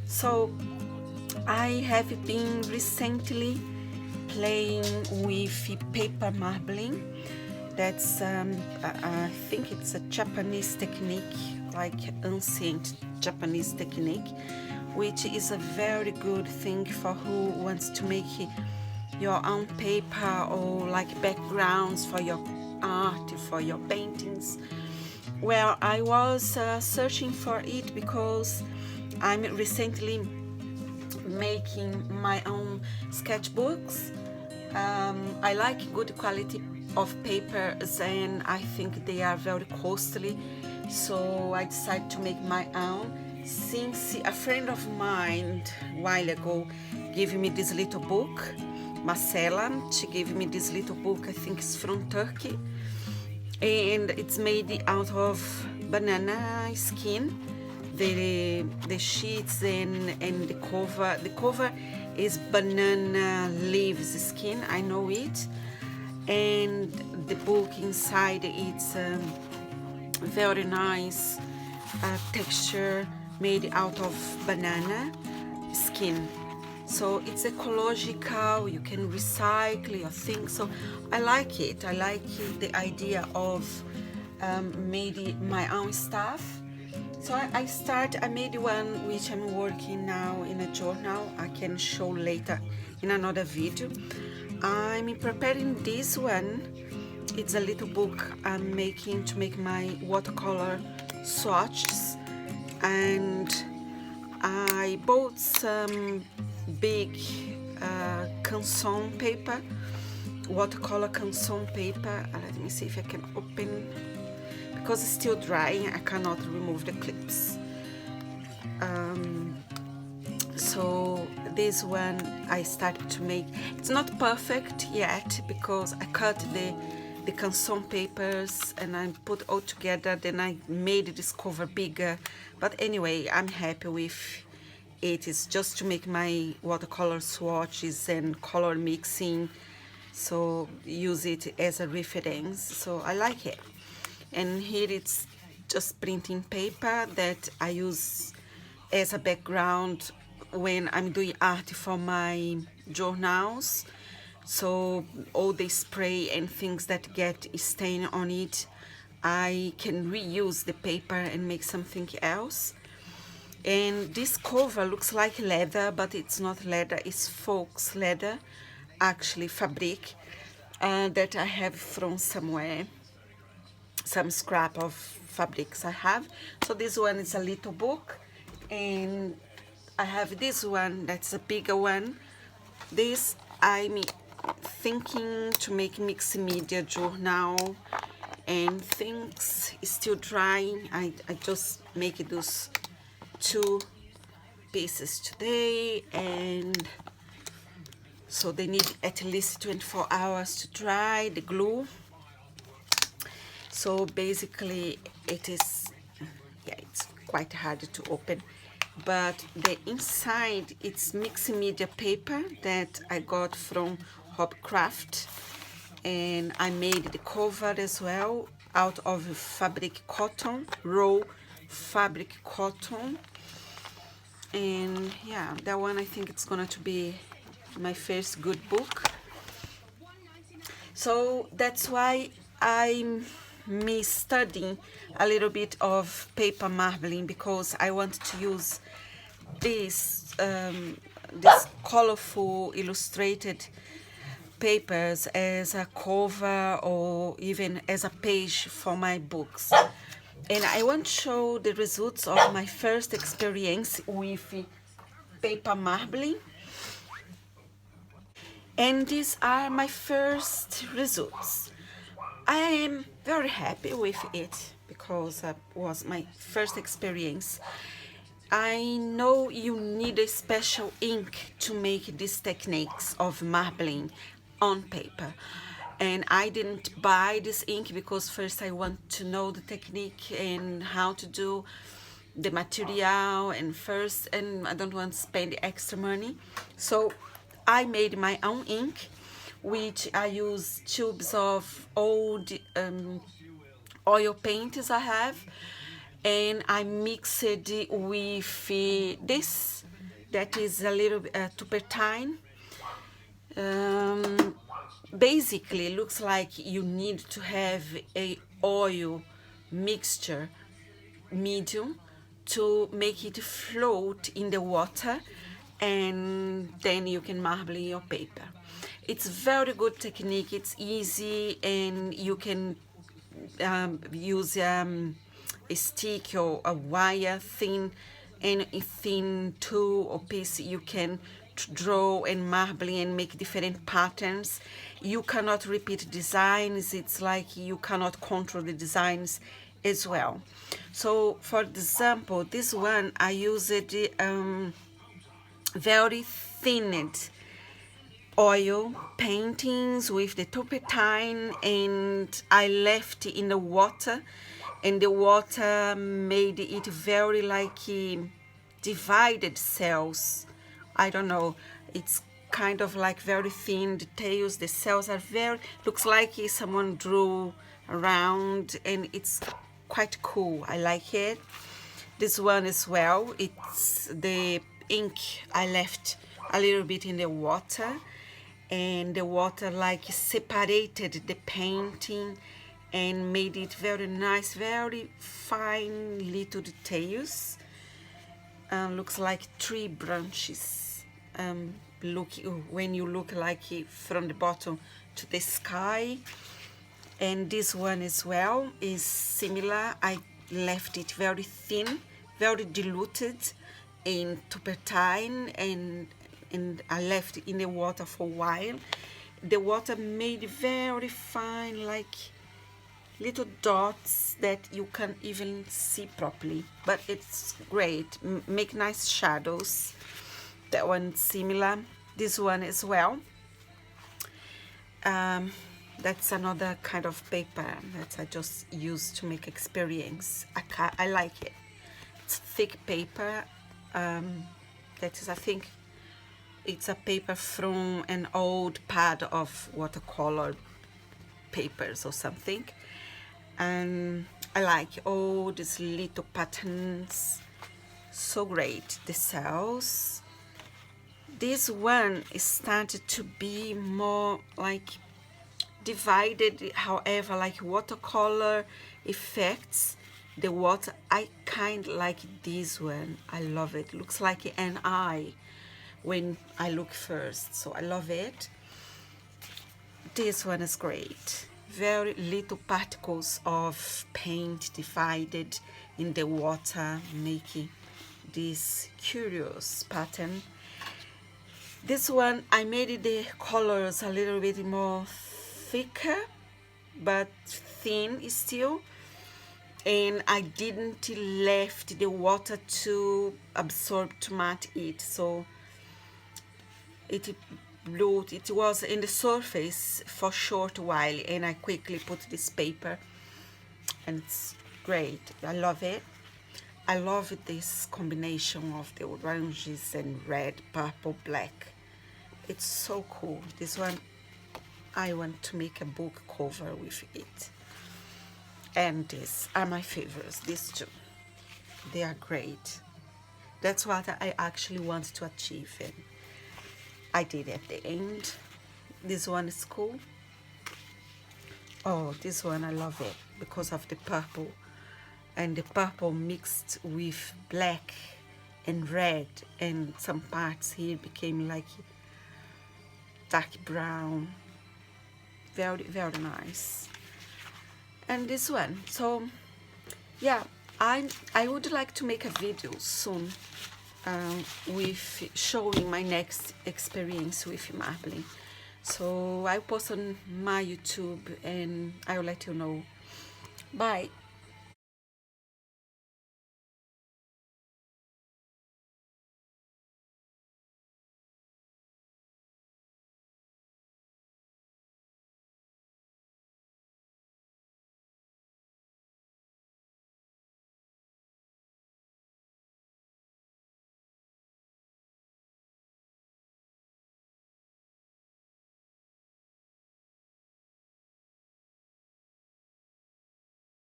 So I have been recently playing with paper marbling. That's I think it's a Japanese technique, like ancient Japanese technique, which is a very good thing for who wants to make your own paper or like backgrounds for your art, for your paintings. Well, I was searching for it because I'm recently making my own sketchbooks. I like good quality of papers and I think they are very costly, so I decided to make my own. Since a friend of mine a while ago gave me this little book, Marcela, she gave me this little book, I think it's from Turkey, and it's made out of banana skin. The sheets and the cover is banana leaves skin, I know it, and the book inside it's very nice texture made out of banana skin. So it's ecological, you can recycle your things. So I like it. I like the idea of made my own stuff. So I made one which I'm working now in a journal. I can show later in another video. I'm preparing this one. It's a little book I'm making to make my watercolor swatches, and I bought some big canson paper, watercolor canson paper. Let me see if I can open, because it's still drying, I cannot remove the clips. So this one I started to make. It's not perfect yet because I cut the canson papers and I put all together, then I made this cover bigger, but anyway, I'm happy with it. Is just to make my watercolor swatches and color mixing, so use it as a reference. So I like it. And here it's just printing paper that I use as a background when I'm doing art for my journals. So all the spray and things that get stain on it, I can reuse the paper and make something else. And this cover looks like leather, but it's not leather, it's fox leather, actually fabric, that I have from somewhere, some scrap of fabrics I have. So this one is a little book, and I have this one that's a bigger one. This I'm thinking to make mixed media journal, and things is still drying. I just make those two pieces today, and so they need at least 24 hours to dry, the glue. So basically it is, yeah, it's quite hard to open, but the inside it's mixed media paper that I got from Hobcraft, and I made the cover as well out of fabric cotton, raw fabric cotton. And yeah, that one I think it's gonna to be my first good book. So that's why I'm studying a little bit of paper marbling, because I want to use this this colorful illustrated papers as a cover or even as a page for my books. And I want to show the results of my first experience with paper marbling. And these are my first results. I am very happy with it because it was my first experience. I know you need a special ink to make these techniques of marbling on paper, and I didn't buy this ink because first I want to know the technique and how to do the material, and I don't want to spend extra money. So I made my own ink, which I use tubes of old oil paints I have, and I mixed it with this that is a little turpentine. Basically looks like you need to have a oil mixture medium to make it float in the water, and then you can marble your paper. It's very good technique, it's easy, and you can use a stick or a wire, thin tool or piece. You can draw and marble and make different patterns. You cannot repeat designs, it's like you cannot control the designs as well. So for example, this one I used very thinned oil paintings with the turpentine, and I left in the water, and the water made it very like divided cells. I don't know, it's kind of like very thin details. The cells are very, looks like someone drew around, and it's quite cool. I like it. This one as well, it's the ink I left a little bit in the water, and the water like separated the painting and made it very nice, very fine little details. Looks like tree branches. Look, when you look like from the bottom to the sky. And this one as well is similar. I left it very thin, very diluted in turpentine, and I left it in the water for a while. The water made very fine, like little dots that you can't even see properly, but it's great. Make nice shadows. That one similar. This one as well. That's another kind of paper that I just use to make experience. I like it. It's thick paper. That is, I think, it's a paper from an old pad of watercolor papers or something. And I like all these little patterns. So great. The cells. This one started to be more like divided, however, like watercolor effects. The water, I kind of like this one. I love it. Looks like an eye when I look first, so I love it. This one is great. Very little particles of paint divided in the water, making this curious pattern. This one, I made the colors a little bit more thicker, but thin still. And I didn't left the water to absorb too much it, so it blew. It was in the surface for a short while, and I quickly put this paper, and it's great. I love it. I love this combination of the oranges and red, purple, black. It's so cool. This one, I want to make a book cover with it. And these are my favorites, these two. They are great. That's what I actually want to achieve, and I did at the end. This one is cool. Oh, this one I love it because of the purple, and the purple mixed with black and red, and some parts here became like dark brown. Very, very nice. And this one, so yeah, I would like to make a video soon with showing my next experience with marbling. So I'll post on my YouTube, and I'll let you know. Bye.